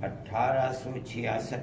1866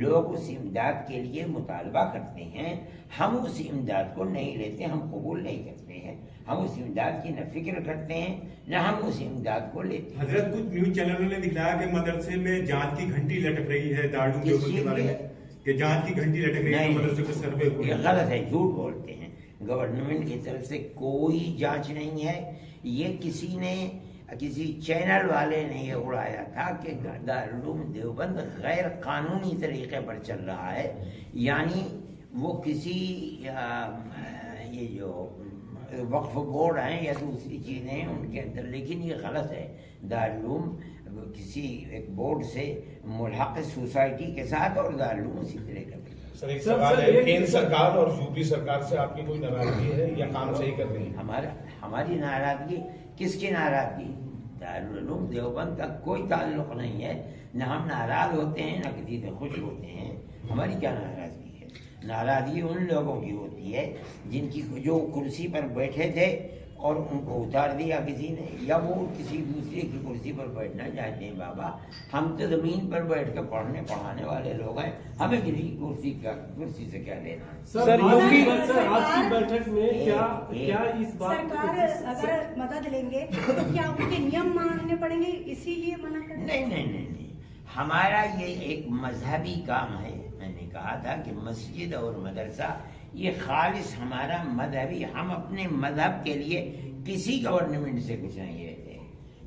لوگ اس امداد کے لیے مطالبہ کرتے ہیں، ہم اس امداد کو نہیں لیتے، ہم قبول نہیں کرتے ہیں، ہم اس امداد کی نہ فکر کرتے ہیں نہ ہم اس امداد کو لیتے ہیں۔ حضرت کچھ نیوز چینلوں نے دکھلایا کہ مدرسے میں جانچ کی گھنٹی لٹک رہی ہے دارالعلوم دیوبند کے بارے میں، کہ جانچ کی گھنٹی لٹک رہی ہے مدرسے کو سروے ہو، یہ غلط ہے، جھوٹ بولتے ہیں۔ گورنمنٹ کی طرف سے کوئی جانچ نہیں ہے، یہ کسی چینل والے نے یہ اڑایا تھا کہ دارالعلوم دیوبند غیر قانونی طریقے پر چل رہا ہے، یعنی وہ کسی یہ جو وقف بورڈ ہیں یا دوسری چیزیں ہیں ان کے اندر، لیکن یہ غلط ہے۔ دارالعلوم کسی ایک بورڈ سے ملحق سوسائٹی کے ساتھ اور دارالعلوم اسی طرح کا۔ سر ایک سوال ہے، کیندر سرکار اور یوپی سرکار سے آپ کی کوئی ناراضگی ہے یا کام صحیح کر رہی ہے؟ ہماری ناراضگی، کس کی ناراضگی؟ دارالعلوم دیوبند کا کوئی تعلق نہیں ہے، نہ ہم ناراض ہوتے ہیں نہ کسی سے خوش ہوتے ہیں۔ ہماری کیا ناراضگی ہے؟ ناراضگی ان لوگوں کی ہوتی ہے جن کی جو کرسی پر بیٹھے تھے اور ان کو اتار دیا کسی نے، یا وہ کسی دوسرے کی کرسی پر بیٹھنا چاہتے ہیں۔ بابا ہم تو زمین پر بیٹھ کے پڑھانے والے لوگ ہیں، ہمیں کسی کرسی سے کیا لینا ہے؟ سر آج کی بیٹھک میں کیا اس بات سرکار اگر مدد لیں گے تو کیا ان کے نیم ماننے پڑیں گے، اسی لیے منع کر؟ نہیں، ہمارا یہ ایک مذہبی کام ہے۔ میں نے کہا تھا کہ مسجد اور مدرسہ یہ خالص ہمارا مذہبی، ہم اپنے مذہب کے لیے کسی گورنمنٹ سے کچھ نہیں لیتے،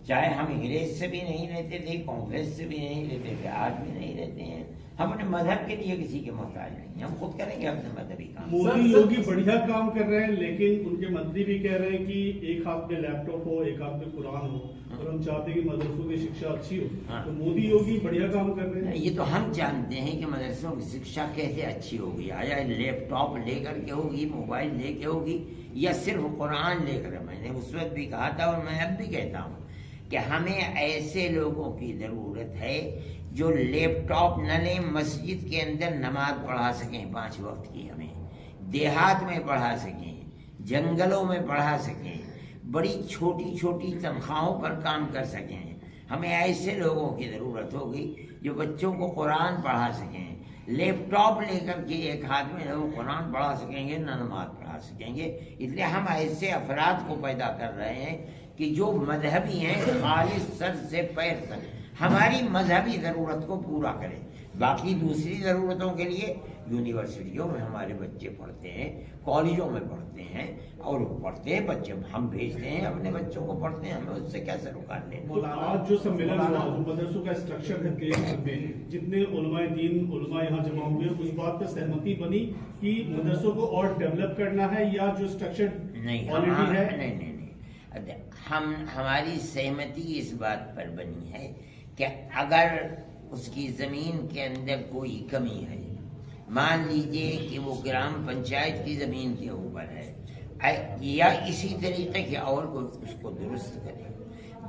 چاہے ہم انگریز سے بھی نہیں لیتے تھے، کانگریس سے بھی نہیں لیتے تھے، آج بھی نہیں لیتے ہیں۔ ہم اپنے مذہب کے لیے کسی کے محتاج نہیں، ہم خود کریں گے اپنے مذہبی کام۔ مودی یوگی بڑھیا کام کر رہے ہیں، لیکن ان کے منتری بھی کہہ رہے ہیں کہ ایک ہاتھ میں لیپ ٹاپ ہو، ایک ہاتھ میں قرآن ہو، اور ہم چاہتے ہیں کہ مدرسوں کی شکشا اچھی ہو۔ تو مودی یوگی بڑھیا کام کر رہے ہیں۔ یہ تو ہم جانتے ہیں کہ مدرسوں کی شکشا کیسے اچھی ہوگی، آیا لیپ ٹاپ لے کر کے ہوگی، موبائل لے کے ہوگی، یا صرف قرآن لے کر؟ میں نے اس وقت بھی کہا تھا اور میں اب بھی کہتا ہوں کہ ہمیں ایسے لوگوں کی ضرورت ہے جو لیپ ٹاپ نہ لیں، مسجد کے اندر نماز پڑھا سکیں 5 وقت کی، ہمیں دیہات میں پڑھا سکیں، جنگلوں میں پڑھا سکیں، بڑی چھوٹی تنخواہوں پر کام کر سکیں۔ ہمیں ایسے لوگوں کی ضرورت ہوگی جو بچوں کو قرآن پڑھا سکیں۔ لیپ ٹاپ لے کر کے ایک ہاتھ میں نہ قرآن پڑھا سکیں گے نہ نماز پڑھا سکیں گے۔ اس لیے ہم ایسے افراد کو پیدا کر رہے ہیں کہ جو مذہبی ہیں، خالص سر سے پیر تک ہماری مذہبی ضرورت کو پورا کریں۔ باقی دوسری ضرورتوں کے لیے یونیورسٹیوں میں ہمارے بچے پڑھتے ہیں، کالجوں میں پڑھتے ہیں، اور پڑھتے ہیں بچے، ہم بھیجتے ہیں اپنے بچوں کو پڑھتے ہیں، ہمیں اس سے کیا سروکار لینا۔ آج جو سمیلن ہوا، جو مدرسوں کا اسٹرکچر ہے دیش بھر میں، جتنے علماء دین علماء یہاں جمع ہوئے، اس بات پہ سہمتی بنی کہ مدرسوں کو اور ڈیولپ کرنا ہے، یا جو اسٹرکچر آلریڈی ہے؟ نہیں، ہماری سہمتی اس بات پر بنی ہے کہ اگر اس کی زمین کے اندر کوئی کمی ہے، مان لیجئے کہ وہ گرام پنچایت کی زمین کے اوپر ہے، یا اسی طریقے کے اور کوئی، اس کو درست کرے،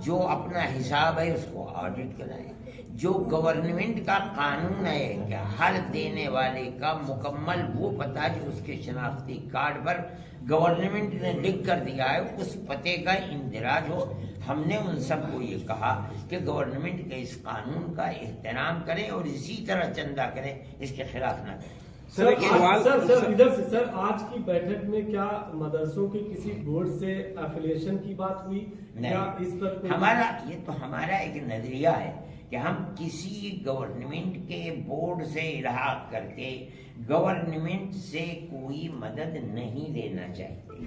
جو اپنا حساب ہے اس کو آڈٹ کرائے۔ جو گورنمنٹ کا قانون ہے کہ ہر دینے والے کا مکمل وہ پتہ جو اس کے شناختی کارڈ پر گورنمنٹ نے لکھ کر دیا ہے، اس پتے کا اندراج ہو۔ ہم نے ان سب کو یہ کہا کہ گورنمنٹ کے اس قانون کا احترام کریں اور اسی طرح چندہ کریں، اس کے خلاف نہ کریں۔ سر آج کی بیٹھک میں کیا مدرسوں کے کسی بورڈ سے ایفیلیشن کی بات ہوئی؟ نہیں، اس پر ہمارا ایک نظریہ ہے کہ ہم کسی گورنمنٹ کے بورڈ سے الحاق کر کے گورنمنٹ سے کوئی مدد نہیں لینا چاہتے،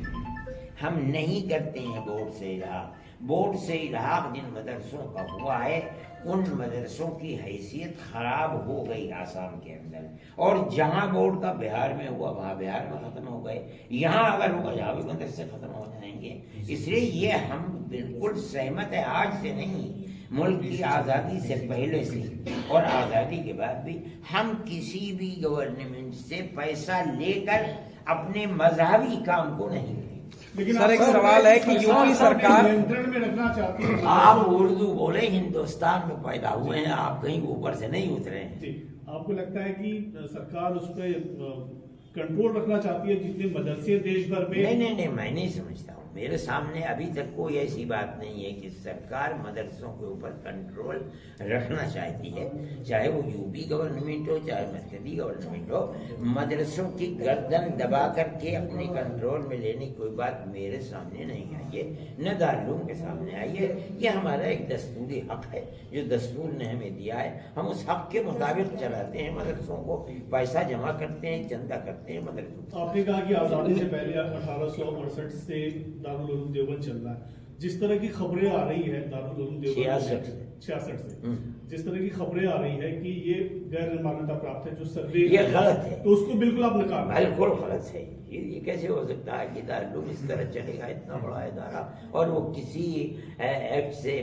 ہم نہیں کرتے ہیں بورڈ سے الحاق۔ بورڈ سے الحاق جن مدرسوں کا ہوا ہے ان مدرسوں کی حیثیت خراب ہو گئی آسام کے اندر، اور جہاں بورڈ کا بہار میں ہوا وہاں بہار میں ختم ہو گئے، یہاں اگر ہوگا یہاں بھی مدرسے ختم ہو جائیں گے۔ اس لیے یہ ہم بالکل سہمت ہے، آج سے نہیں، ملک کی آزادی سے پہلے سے اور آزادی کے بعد بھی ہم کسی بھی گورنمنٹ سے پیسہ لے کر اپنے مذہبی کام کو نہیں کریں۔ لیکن سر ایک سوال ہے کہ یوپی سرکار نینترن میں رکھنا چاہتی ہے۔ آپ اردو بولے، ہندوستان میں پیدا ہوئے ہیں، آپ کہیں اوپر سے نہیں اترے ہیں۔ جی، آپ کو لگتا ہے کہ سرکار اس پہ کنٹرول رکھنا چاہتی ہے جتنے مدرسے دیش بھر میں؟ نہیں، میں نہیں سمجھتا ہوں۔ میرے سامنے ابھی تک کوئی ایسی بات نہیں ہے کہ سرکار مدرسوں کے اوپر کنٹرول رکھنا چاہتی ہے، چاہے وہ یوپی گورنمنٹ ہو چاہے مرکزی گورنمنٹ ہو، مدرسوں کی گردن دبا کر کے اپنے کنٹرول میں لینے کی کوئی بات میرے سامنے نہیں آئی ہے، نہ دارالعلوم کے سامنے آئی ہے۔ یہ ہمارا ایک دستوری حق ہے جو دستور نے ہمیں دیا ہے، ہم اس حق کے مطابق چلاتے ہیں، مدرسوں کو پیسہ جمع کرتے ہیں، چندہ کرتے ہیں مدرسوں۔ آپ نے کہا کہ آزادی سے پہلے 1868 سے دارالعلوم دیوبند چل رہا ہے، جس طرح کی خبریں آ رہی ہیں دارالعلوم دیوبند 66 سے جس طرح کی خبریں آ رہی ہے کہ یہ غیر مانیتا پراپت ہے جو سروے یہ غلط ہے، تو اس کو بالکل آپ نکال رہے ہیں۔ بالکل غلط ہے۔ یہ کیسے ہو سکتا ہے کہ دارالعلوم اس طرح چلے گا، اتنا بڑا ادارہ، اور وہ کسی ایکٹ سے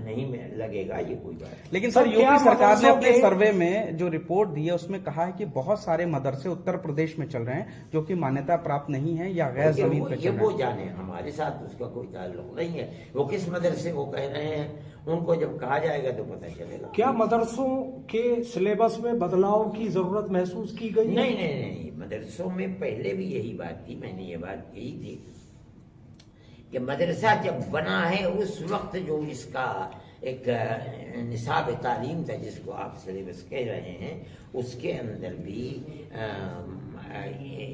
نہیں لگے گا، یہ کوئی بات نہیں۔ لیکن سر یوپی سرکار نے اپنے سروے میں جو رپورٹ دی ہے اس میں کہا ہے کہ بہت سارے مدرسے اتر پردیش میں چل رہے ہیں جو کہ مانیتا پراپت نہیں ہے یا غیر زمین پہ چل رہے وہ ہیں۔ جانے، ہمارے ساتھ اس کا کوئی تعلق نہیں ہے، وہ کس مدرسے کو کہہ رہے ہیں، ان کو جب کہا جائے گا تو پتہ چلے گا۔ کیا مدرسوں کے سلیبس میں بدلاؤ کی ضرورت محسوس کی گئی؟ نہیں، مدرسوں میں پہلے بھی یہی بات تھی، میں نے یہ بات کہی تھی کہ مدرسہ جب بنا ہے اس وقت جو اس کا ایک نصاب تعلیم تھا جس کو آپ سلیبس کہہ رہے ہیں، اس کے اندر بھی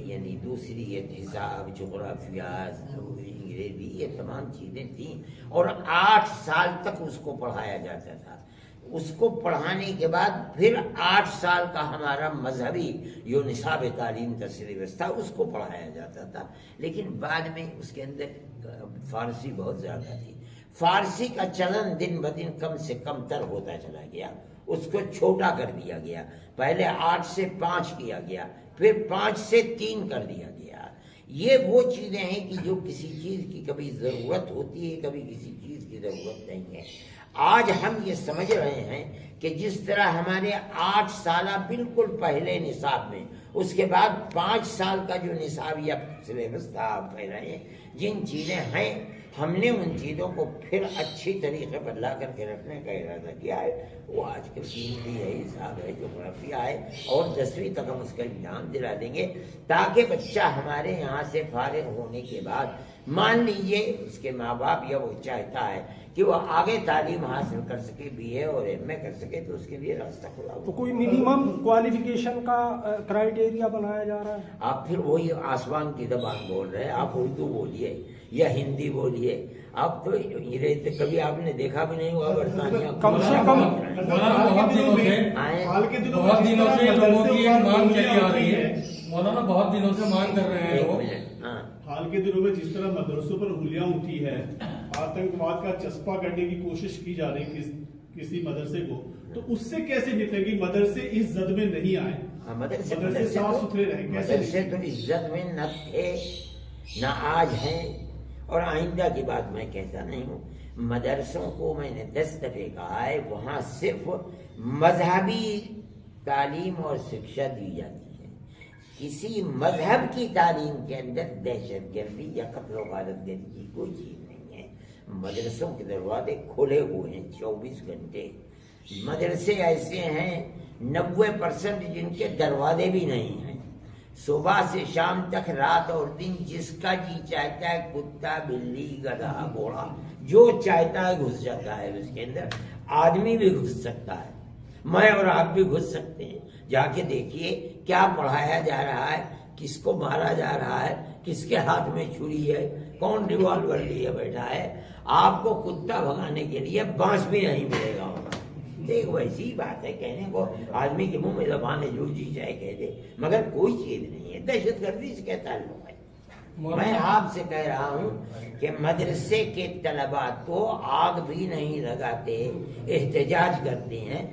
یعنی دوسری حساب، جغرافیہ، انگریزی، یہ تمام چیزیں تھیں، اور 8 سال تک اس کو پڑھایا جاتا تھا۔ اس کو پڑھانے کے بعد پھر 8 سال کا ہمارا مذہبی جو نصاب تعلیم کا سلیبس تھا اس کو پڑھایا جاتا تھا، لیکن بعد میں اس کے اندر فارسی بہت زیادہ تھی، فارسی کا چلن دن بدن کم سے کم تر ہوتا چلا گیا، اس کو چھوٹا کر دیا گیا، پہلے 8 سے 5 کیا گیا، پھر 5 سے 3 کر دیا گیا۔ یہ وہ چیزیں ہیں کہ جو کسی چیز کی کبھی ضرورت ہوتی ہے، کبھی کسی چیز کی ضرورت نہیں ہے۔ آج ہم یہ سمجھ رہے ہیں کہ جس طرح ہمارے 8 سالہ بالکل پہلے نصاب میں، اس کے بعد 5 سال کا جو نصاب یا سلیبس تھا، آپ کہہ رہے ہیں جن چیزیں ہیں، ہم نے ان چیزوں کو پھر اچھی طریقے پر لا کر کے رکھنے کا ارادہ کیا ہے۔ وہ آج کل قیمتی ہے، حساب ہے، جغرافیہ ہے، اور 10ویں تک ہم اس کا امتحان دلا دیں گے تاکہ بچہ ہمارے یہاں سے فارغ ہونے کے بعد، مان لیجئے اس کے ماں باپ یا وہ چاہتا ہے کہ وہ آگے تعلیم حاصل کر سکے، بی اے اور ایم اے کر سکے، تو اس کے لیے راستہ کھلا ہو۔ تو کوئی منیمم کوالیفیکیشن کا کرائیٹیریا بنایا جا رہا ہے؟ آپ پھر وہی آسمان کی زبان بول رہے ہیں، آپ اردو بولیے یا ہندی بولیے، آپ تو کبھی آپ نے دیکھا بھی نہیں ہوا برطانیہ، کم سے کم بہت دنوں سے لوگوں کی ایک مانگ چلی آ رہی ہے، مولانا بہت دنوں سے مانگ کر رہے ہیں وہ، حال کے دنوں میں جس طرح مدرسوں پر انگلیاں اٹھی ہے، آتنکواد کا چسپا کرنے کی کوشش کی جا رہی ہے کسی مدرسے کو، تو اس سے کیسے نکلے گی؟ مدرسے اس زد میں نہیں آئے، مدرسے صاف ستھرے رہے، مدرسے تو عزت میں نہ تھے نہ آج ہیں، اور آئندہ کی بات میں کہتا نہیں ہوں۔ مدرسوں کو میں نے 10 دفعہ کہا ہے، وہاں صرف مذہبی تعلیم اور شکشا دی جاتی ہے، کسی مذہب کی تعلیم کے اندر دہشت گردی یا قتل و غارت گری کی کوئی چیز نہیں ہے۔ مدرسوں کے دروازے کھلے ہوئے ہیں 24 گھنٹے، مدرسے ایسے ہیں 90% جن کے دروازے بھی نہیں ہیں، صبح سے شام تک، رات اور دن، جس کا جی چاہتا ہے، کتا، بلی، گدھا، گھوڑا، جو چاہتا ہے گھس جاتا ہے اس کے اندر، آدمی بھی گھس سکتا ہے، میں اور آپ بھی گھس سکتے ہیں۔ جا کے دیکھیے کیا پڑھایا جا رہا ہے، کس کو مارا جا رہا ہے، کس کے ہاتھ میں چھری ہے، کون ریوالور لیے بیٹھا ہے، آپ کو کتا بھگانے کے لیے بانس بھی نہیں ملے گا وہاں۔ ایک ویسی بات ہے، کہنے کو آدمی کے منہ میں زبان ہے، جو جی چاہے کہہ دے، مگر کوئی چیز نہیں ہے۔ دہشت گردی سے کیا تعلق ہے؟ میں آپ سے کہہ رہا ہوں کہ مدرسے کے طلباء تو آگ بھی نہیں لگاتے، احتجاج کرتے ہیں۔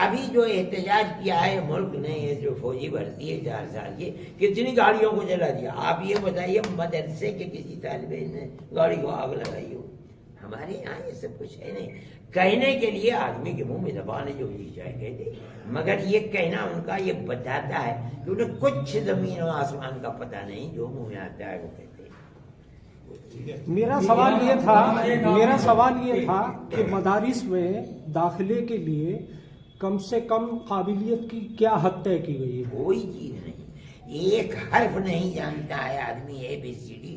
ابھی جو احتجاج کیا ہے ملک نے، یہ جو فوجی بھرتی ہے 4 سال کی، کتنی گاڑیوں کو جلا دیا؟ آپ یہ بتائیے مدرسے کے کسی طالب علم نے گاڑی کو آگ لگائی ہو؟ ہمارے یہاں یہ سب کچھ ہے نہیں۔ کہنے کے لیے آدمی کے منہ میں زبان ہے، جو جی چاہے کہہ دے، مگر یہ کہنا ان کا یہ بتاتا ہے کہ انہیں کچھ زمین و آسمان کا پتہ نہیں، جو منہ میں آتا ہے وہ کہتے ہیں۔ میرا سوال یہ تھا کہ مدارس میں داخلے کے لیے کم سے کم قابلیت کی کیا حد طے کی گئی ہے؟ کوئی چیز نہیں، ایک حرف نہیں جانتا ہے آدمی، ABCD